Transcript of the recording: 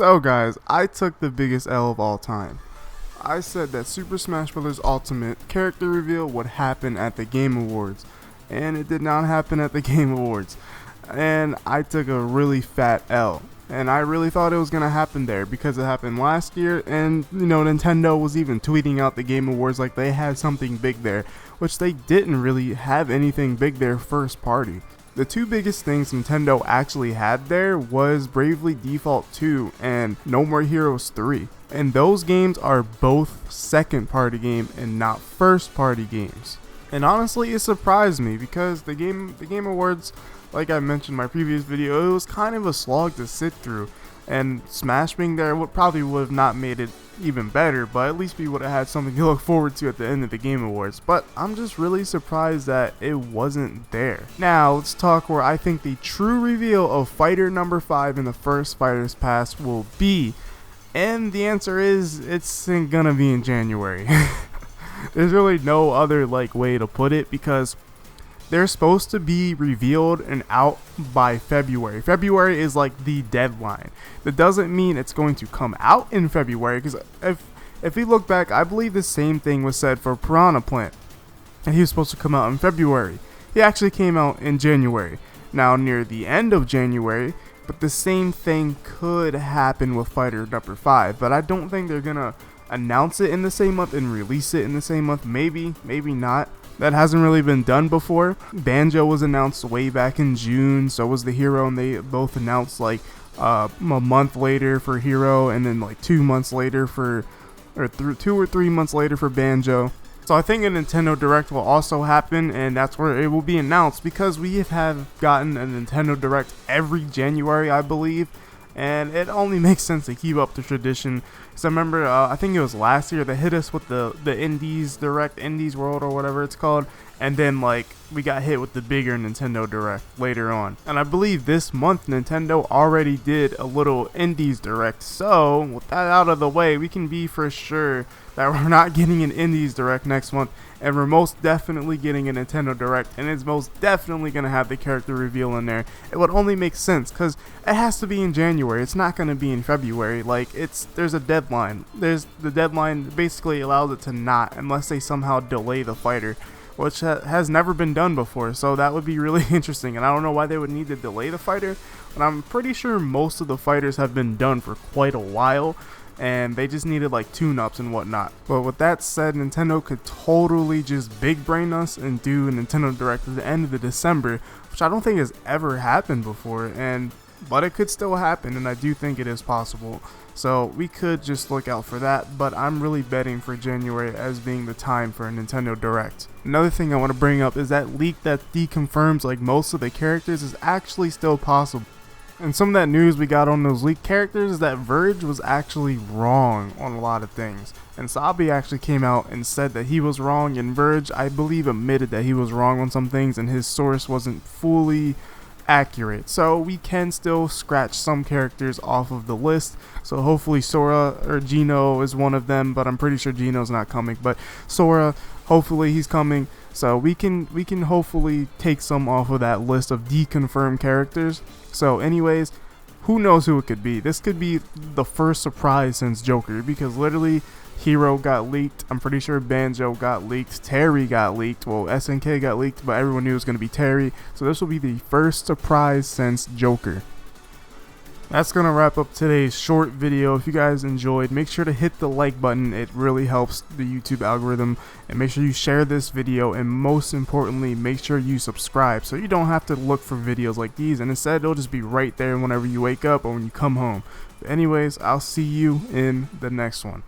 So guys, I took the biggest L of all time. I said that Super Smash Bros. Ultimate character reveal would happen at the Game Awards, and it did not happen at the Game Awards. And I took a really fat L. And I really thought it was going to happen there because it happened last year, and Nintendo was even tweeting out the Game Awards like they had something big there, which they didn't really have anything big there first party. The two biggest things Nintendo actually had there was Bravely Default 2 and No More Heroes 3. And those games are both second party game and not first party games. And honestly, it surprised me because the Game Awards, like I mentioned in my previous video, it was kind of a slog to sit through. And Smash being there would have not made it even better, but at least we would have had something to look forward to at the end of the Game Awards. But I'm just really surprised that it wasn't there. Now let's talk where I think the true reveal of Fighter number 5 in the first Fighters Pass will be, and the answer is it's gonna be in January. There's really no other way to put it because they're supposed to be revealed and out by February. February is like the deadline. That doesn't mean it's going to come out in February, because if we look back, I believe the same thing was said for Piranha Plant, and he was supposed to come out in February. He actually came out in January. Now near the end of January, but the same thing could happen with Fighter number 5, but I don't think they're gonna announce it in the same month and release it in the same month. Maybe not. That hasn't really been done before. Banjo was announced way back in June, so was the Hero, and they both announced a month later for Hero, and then 2 months later for, or 2 or 3 months later for Banjo. So I think a Nintendo Direct will also happen, and that's where it will be announced, because we have gotten a Nintendo Direct every January, I believe. And it only makes sense to keep up the tradition. So I remember, I think it was last year, they hit us with the Indies Direct, Indies World or whatever it's called. And then we got hit with the bigger Nintendo Direct later on. And I believe this month Nintendo already did a little Indies Direct. So with that out of the way, we can be for sure that we're not getting an Indies Direct next month. And we're most definitely getting a Nintendo Direct, and it's most definitely going to have the character reveal in there. It would only make sense because it has to be in January. It's not going to be in February. There's a deadline. The deadline basically allows it to not, unless they somehow delay the fighter, which has never been done before. So that would be really interesting, and I don't know why they would need to delay the fighter, but I'm pretty sure most of the fighters have been done for quite a while, and they just needed tune-ups and whatnot. But with that said, Nintendo could totally just big brain us and do a Nintendo Direct at the end of the December, which I don't think has ever happened before, but it could still happen, and I do think it is possible. So we could just look out for that, but I'm really betting for January as being the time for a Nintendo Direct. Another thing I want to bring up is that leak that deconfirms most of the characters is actually still possible. And some of that news we got on those leaked characters is that Verge was actually wrong on a lot of things. And Sabi actually came out and said that he was wrong, and Verge, I believe, admitted that he was wrong on some things and his source wasn't fully accurate. So we can still scratch some characters off of the list. So hopefully Sora or Gino is one of them, but I'm pretty sure Gino's not coming. But Sora, hopefully he's coming. So we can hopefully take some off of that list of deconfirmed characters. So anyways, who knows who it could be. This could be the first surprise since Joker, because literally Hero got leaked. I'm pretty sure Banjo got leaked. Terry got leaked. Well, SNK got leaked, but everyone knew it was going to be Terry. So this will be the first surprise since Joker. That's going to wrap up today's short video. If you guys enjoyed, make sure to hit the like button. It really helps the YouTube algorithm. And make sure you share this video. And most importantly, make sure you subscribe so you don't have to look for videos like these. And instead, it'll just be right there whenever you wake up or when you come home. But anyways, I'll see you in the next one.